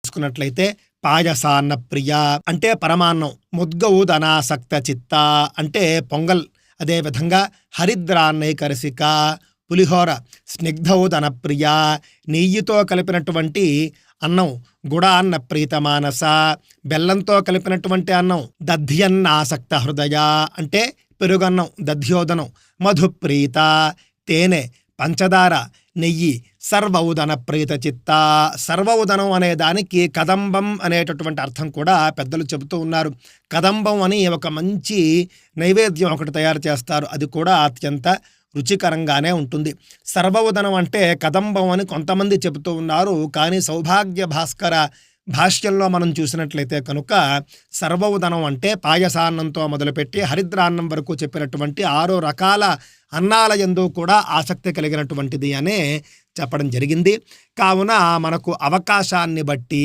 చూసుకున్నట్లయితే పాయసాన్న ప్రియ అంటే పరమాన్నం, ముద్గౌదనాసక్త చిత్త అంటే పొంగల్, అదేవిధంగా హరిద్రాన్నైకరసిక పులిహోర, స్నిగ్ధౌదన ప్రియ నెయ్యితో కలిపినటువంటి అన్నం, గుడాన్న ప్రీతమానస బెల్లంతో కలిపినటువంటి అన్నం, దధ్యన్నాసక్త హృదయ అంటే పెరుగన్నం దధ్యోదనం, మధుప్రీత తేనె, పంచదార, నెయ్యి, సర్వౌదన ప్రీత చిత్త. సర్వౌదనం అనే దానికి కదంబం అనేటటువంటి అర్థం కూడా పెద్దలు చెబుతూ ఉన్నారు. కదంబం అని ఒక మంచి నైవేద్యం ఒకటి తయారు చేస్తారు, అది కూడా అత్యంత రుచికరంగానే ఉంటుంది. సర్వౌదనం అంటే కదంబం అని కొంతమంది చెబుతూ ఉన్నారు, కానీ సౌభాగ్య భాస్కర భాష్యంలో మనం చూసినట్లయితే కనుక సర్వౌదనం అంటే పాయసాన్నంతో మొదలుపెట్టి హరిద్రాన్నం వరకు చెప్పినటువంటి 6 రకాల అన్నాల యందు కూడా ఆసక్తి కలిగినటువంటిది అనే చెప్పడం జరిగింది. కావున మనకు అవకాశాన్ని బట్టి